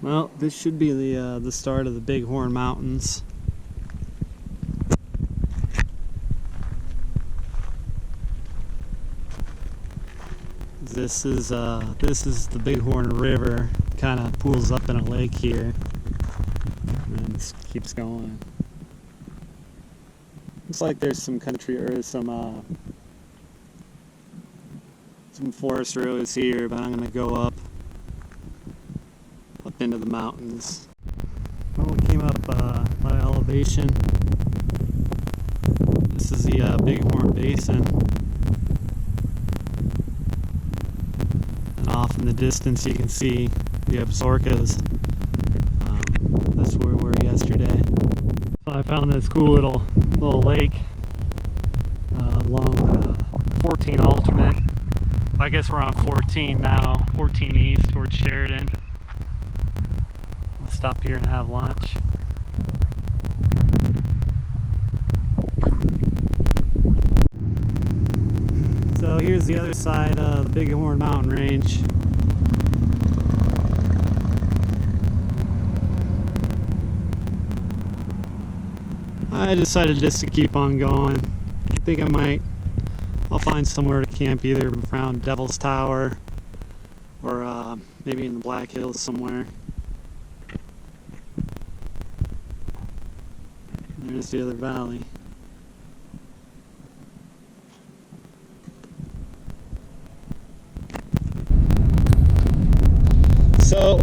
Well, this should be the start of the Bighorn Mountains. This is the Bighorn River. Kind of pools up in a lake here, and it keeps going. Looks like there's some country or some forest roads here, but I'm gonna go up into the mountains. Well, we came up a lot of elevation. This is the Bighorn Basin. And off in the distance you can see the Absarokas. That's where we were yesterday. So I found this cool little lake along 14 alternate. I guess we're on 14 now, 14 east towards Sheridan. We'll stop here and have lunch. So here's the other side of the Bighorn Mountain Range. I decided just to keep on going. I think I'll find somewhere to camp either around Devil's Tower or maybe in the Black Hills somewhere. There's the other valley. So,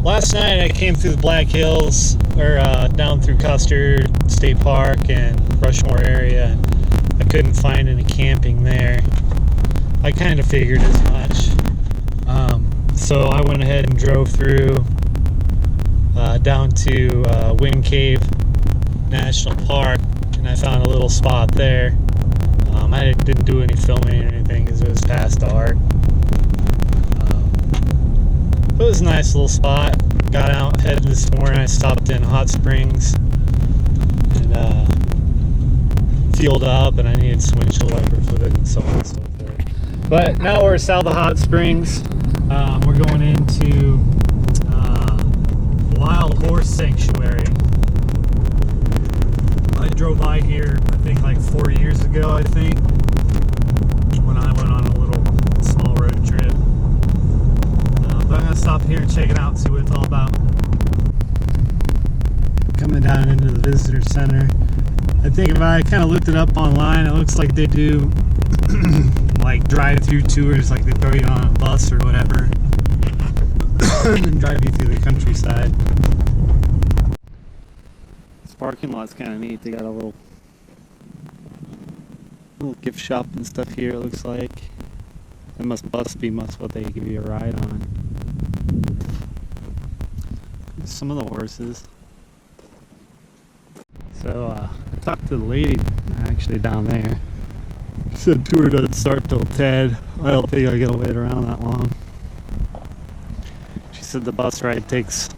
last night I came through the Black Hills, or down through Custer State Park and Rushmore area, and I couldn't find any camping there. I kind of figured as much. So I went ahead and drove through down to Wind Cave National Park, and I found a little spot there. I didn't do any filming or anything because it was past dark. It was a nice little spot. Got out, headed this morning. I stopped in Hot Springs and fueled up, and I needed some windshield wiper fluid and so on and so forth. But now we're south of Hot Springs. We're going into Wild Horse Sanctuary. I drove by here, I think, like 4 years ago, I think, when I went on a little small road trip. But I'm going to stop here and check it out and see what it's all about. Coming down into the visitor center. I think if I kind of looked it up online, it looks like they do like drive-through tours, like they throw you on a bus or whatever and then drive you through the countryside. This parking lot's kind of neat. They got a little gift shop and stuff here, it looks like. It must be what they give you a ride on. There's some of the horses. So I talked to the lady actually down there. She said tour doesn't start till 10. I don't think I gotta wait around that long. She said the bus ride takes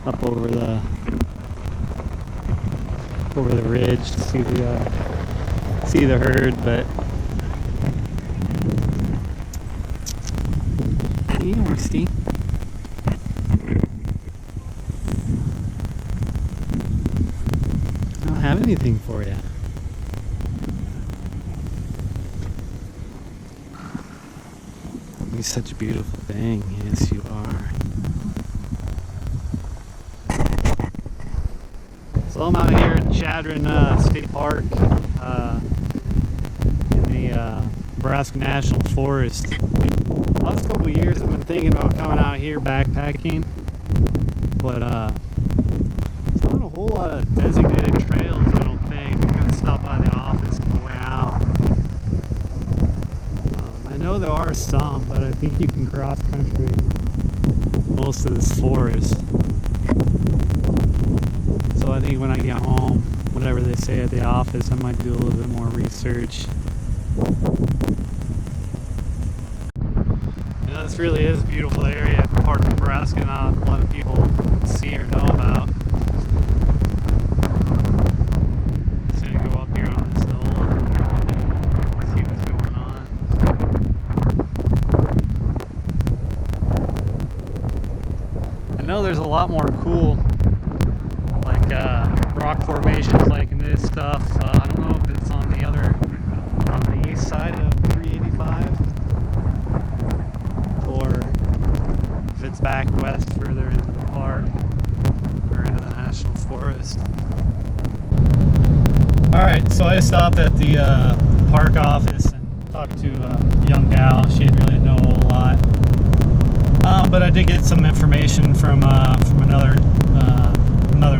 up over the ridge to see the herd, but hey, horsey. I don't have anything for you. You're such a beautiful thing. Yes, you are. So I'm out here at Chadron State Park in the Nebraska National Forest. The last couple of years I've been thinking about coming out here backpacking, but there's not a whole lot of designated trails, I don't think. I'm going to stop by the office on the way out. I know there are some, but I think you can cross country most of this forest. So I think when I get home, whatever they say at the office, I might do a little bit more research. You know, this really is a beautiful area, part of Nebraska not a lot of people see or know about. So you go up here on this hill and see what's going on. know there's a lot more cool, like rock formations like in this stuff. I don't know if it's on the east side of 385, or if it's back west further into the park or into the national forest. Alright, so I stopped at the park office and talked to a young gal. She didn't really know a whole lot. But I did get some information from another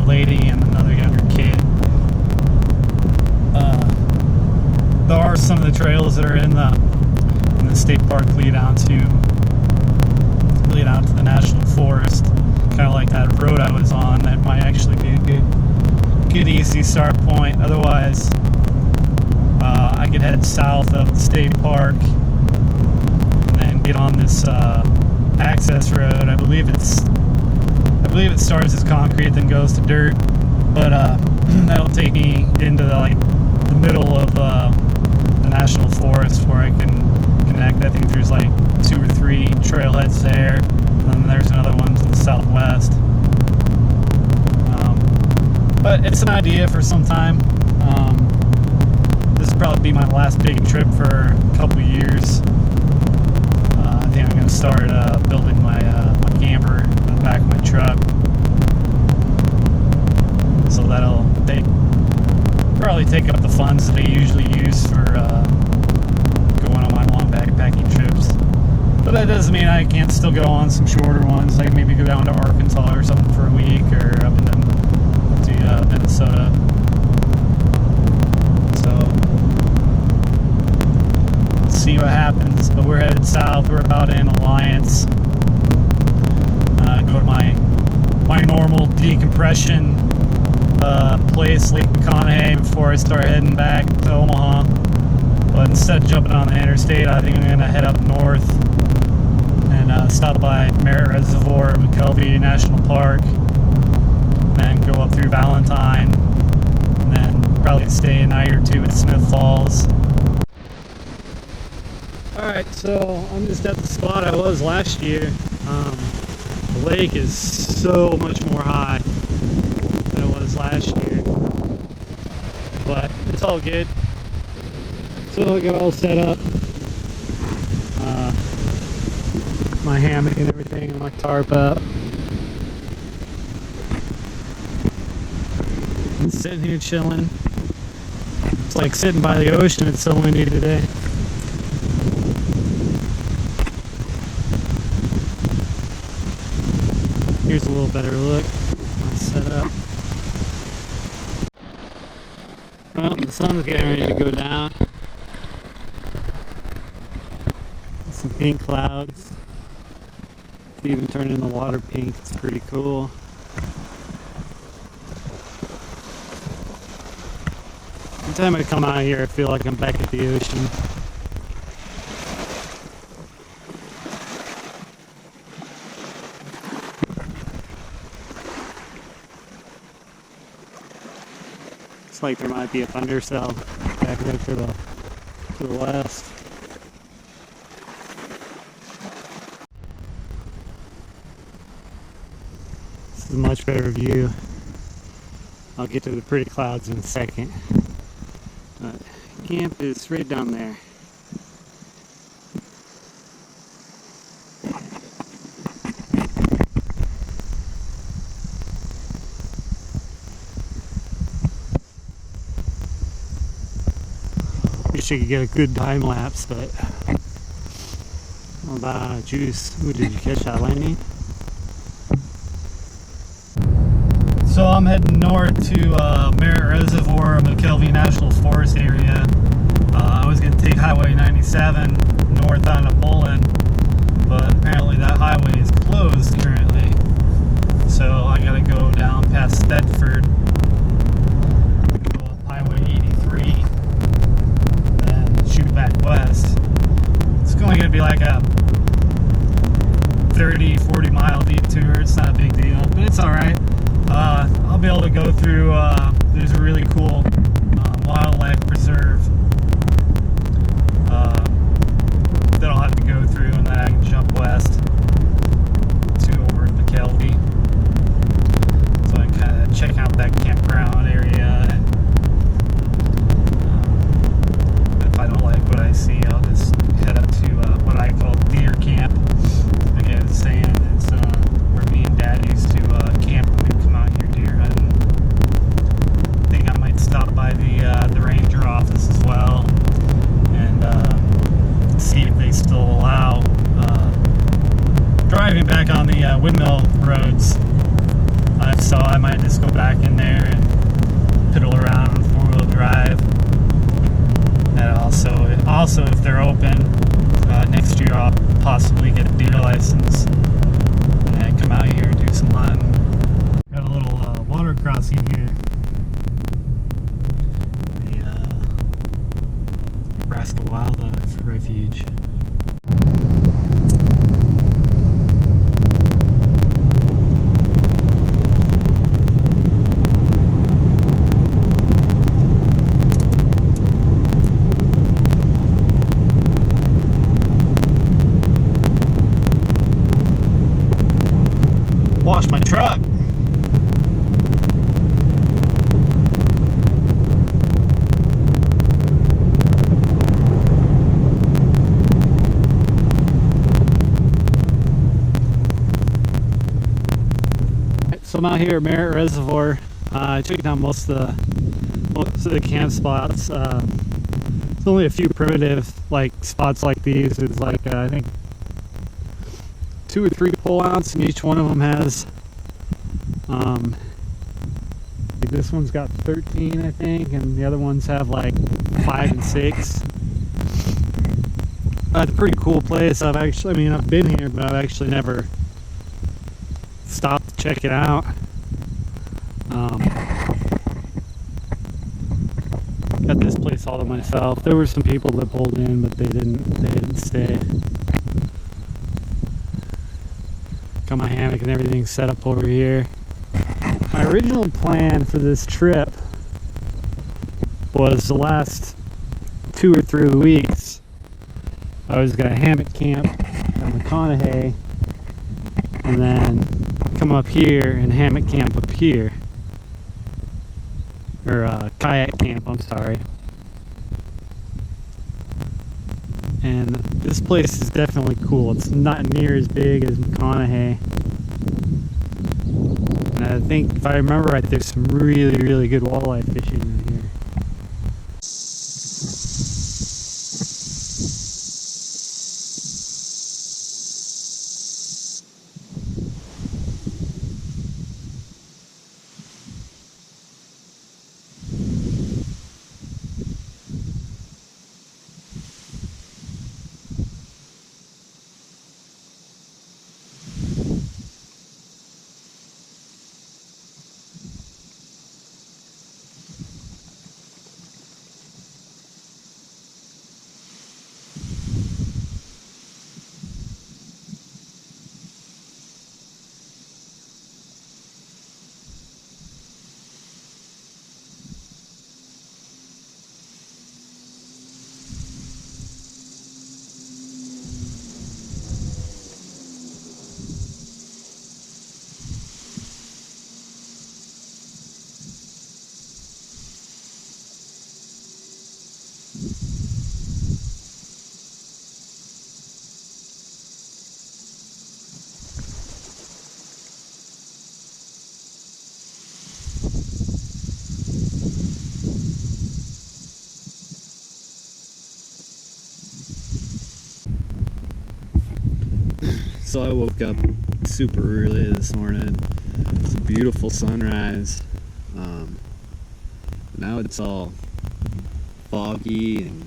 lady and another younger kid. There are some of the trails that are in the state park lead out to the national forest. Kind of like that road I was on. That might actually be a good easy start point. Otherwise, I could head south of the state park and then get on this access road. I believe it starts as concrete, then goes to dirt, but that'll take me into the middle of the national forest where I can connect. I think there's like 2 or 3 trailheads there, and then there's another one to the southwest. But it's an idea for some time. This will probably be my last big trip for a couple of years. I think I'm going to start building my camper in the back of my truck. So that'll probably take up the funds that I usually use for going on my long backpacking trips. But that doesn't mean I can't still go on some shorter ones, like maybe go down to Arkansas or something for a week, or up to Minnesota. So let's see what happens. But we're headed south. We're about in Alliance. Go to my normal decompression place, Lake McConaughy, before I start heading back to Omaha. But instead of jumping on the interstate, I think I'm going to head up north and stop by Merritt Reservoir, McConaughy National Park, and then go up through Valentine, and then probably stay a night or 2 at Smith Falls. Alright, so I'm just at the spot I was last year. The lake is so much more high than it was last year, but it's all good. So I got all set up, my hammock and everything, and my tarp up. I'm sitting here chilling. It's like sitting by the ocean. It's so windy today. Here's a little better look. Let's set up. Well, the sun's getting ready to go down. Some pink clouds. It's even turning the water pink. It's pretty cool. Every time I come out here, I feel like I'm back at the ocean. Looks like there might be a thunder cell back there to the west. This is a much better view. I'll get to the pretty clouds in a second. But camp is right down there. Wish I could get a good time lapse, but what about juice? Ooh, did you catch that lightning? So I'm heading north to Merritt Reservoir, McConaughy National Forest area. I was going to take Highway 97 north out of Bowling, but apparently that highway is closed currently. So I got to go down past Thedford, go up Highway 83, then shoot back west. It's only going to be like a 30-40 mile detour. It's not a big deal, but it's alright. I'll be able to go through, there's a really cool wildlife preserve that I'll have to go through, and then I can jump west to over to McConaughy. back on the windmill roads, so I might just go back in there and piddle around on four-wheel drive. And also if they're open next year, I'll possibly get a deer license and come out here and do some hunting. Got a little water crossing here. The Nebraska Wildlife Refuge. Wash my truck. So I'm out here at Merritt Reservoir. I checked out most of the camp spots. There's only a few primitive spots like these. It's I think 2 or 3 pull outs, and each one of them has this one's got 13, I think, and the other ones have 5 and 6. It's a pretty cool place. I've been here, but I've actually never stopped to check it out. Got this place all to myself. There were some people that pulled in, but they didn't stay. Got my hammock and everything set up over here. My original plan for this trip was the last 2 or 3 weeks I was going to hammock camp at McConaughy and then come up here and hammock camp up here. Or kayak camp, I'm sorry. And this place is definitely cool. It's not near as big as McConaughy. And I think, if I remember right, there's some really, really good walleye fishing in here. So I woke up super early this morning. It's a beautiful sunrise. Now it's all foggy and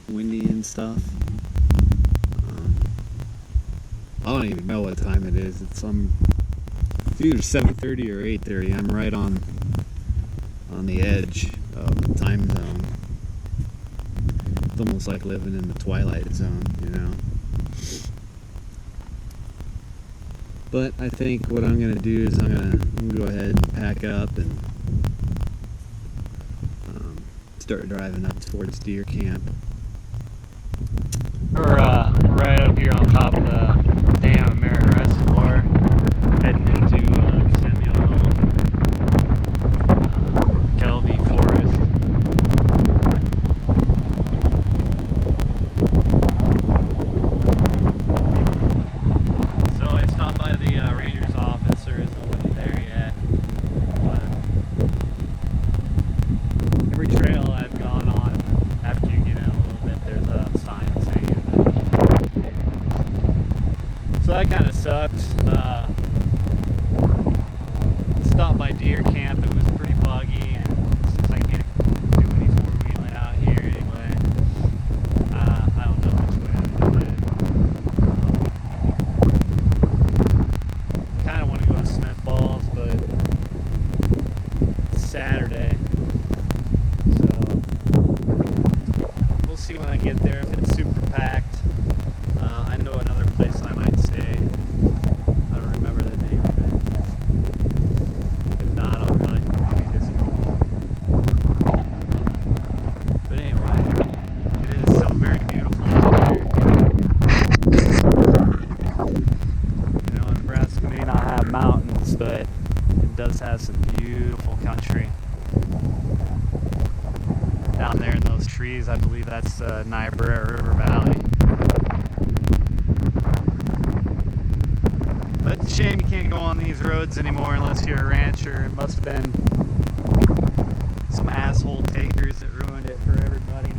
windy and stuff. I don't even know what time it is. It's either 7:30 or 8:30. I'm right on the edge of the time zone. It's almost like living in the twilight zone, you know. But I think what I'm gonna do is I'm gonna go ahead and pack up and start driving up towards deer camp. We're right up here on top of the dam at Merritt Reservoir, heading into Kelby Forest. So I stopped by the ranger's office. There isn't nobody there yet. But every trail I've gone on, after you get in a little bit, there's a sign saying that kind of sucked. Stopped by deer camp. It was pretty buggy, and since I can't do any four-wheeling out here anyway, I don't know which way I'm gonna do it. Kind of want to go to Smith Falls, but it's Saturday, so we'll see when I get there if it's super packed. I know another place I might stay. I don't remember the name of it. If not, I'll probably be busy. But anyway, it is so very beautiful out here. You know, Nebraska may not have mountains, but it does have some beautiful country. Down there in those trees, I believe that's the Niobrara River Valley. But it's a shame you can't go on these roads anymore unless you're a rancher. It must have been some asshole takers that ruined it for everybody.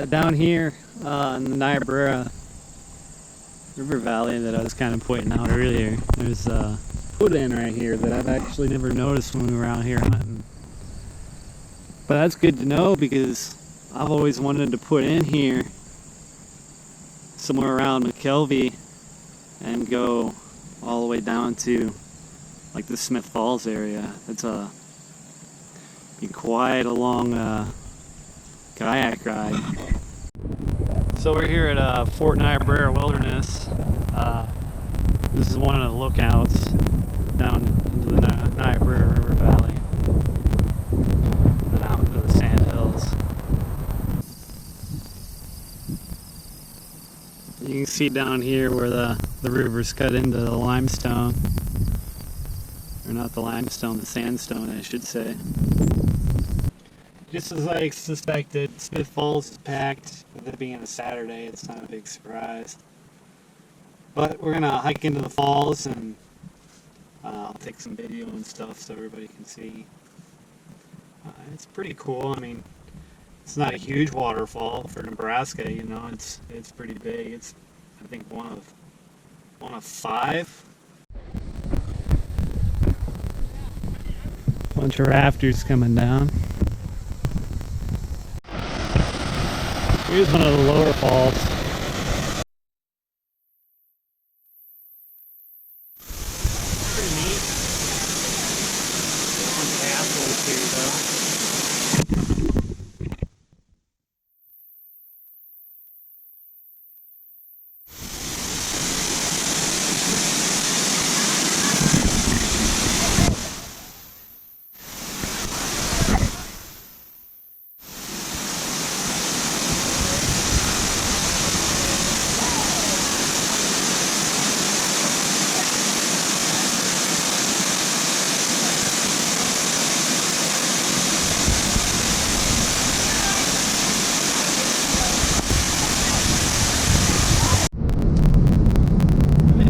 Down here in the Niobrara River Valley that I was kind of pointing out earlier, there's a put-in right here that I've actually never noticed when we were out here hunting. But that's good to know because I've always wanted to put in here somewhere around McConaughy and go all the way down to like the Smith Falls area. It's be quite a long kayak ride. So we're here at Fort Niobrara Wilderness. This is one of the lookouts down into the Niobrara River Valley and out into the sand hills. You can see down here where the river's cut into the limestone. Or not the limestone, the sandstone, I should say. Just as I suspected, Smith Falls is packed. With it being a Saturday, it's not a big surprise. But we're going to hike into the falls and I'll take some video and stuff so everybody can see. It's pretty cool. I mean, it's not a huge waterfall for Nebraska, you know, it's pretty big. It's, I think, one of 5. Bunch of rafters coming down. Here's one of the lower falls. Pretty neat. Bunch of assholes here, though.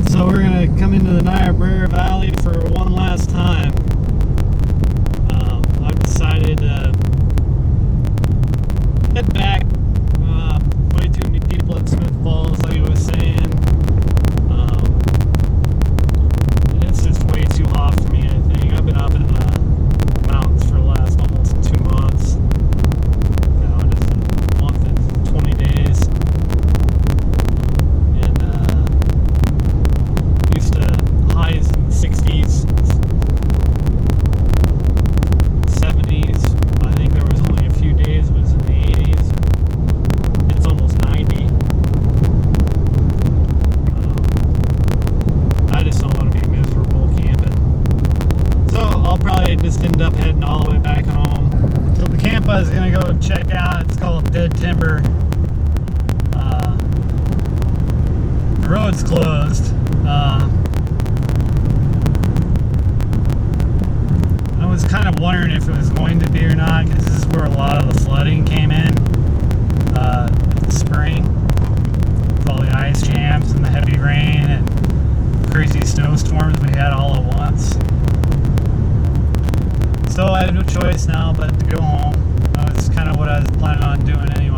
So we're going to come into the Niobrara Valley for one last time. I've decided to head back. Way too many people at Smith Falls, like I was saying. It's just way too hot for me, I think. I've been up in the mountains for the last almost 2 months. You know, just a month and 20 days. Highs in the 60s, 70s. I think there was only a few days it was in the 80s. It's almost 90. I just don't want to be miserable camping. So I'll probably just end up heading all the way back home. So the camp I was going to go check out, it's called Dead Timber. The road's closed. I was kind of wondering if it was going to be or not, because this is where a lot of the flooding came in the spring, with all the ice jams and the heavy rain and crazy snowstorms we had all at once. So I have no choice now but to go home. That's kind of what I was planning on doing anyway.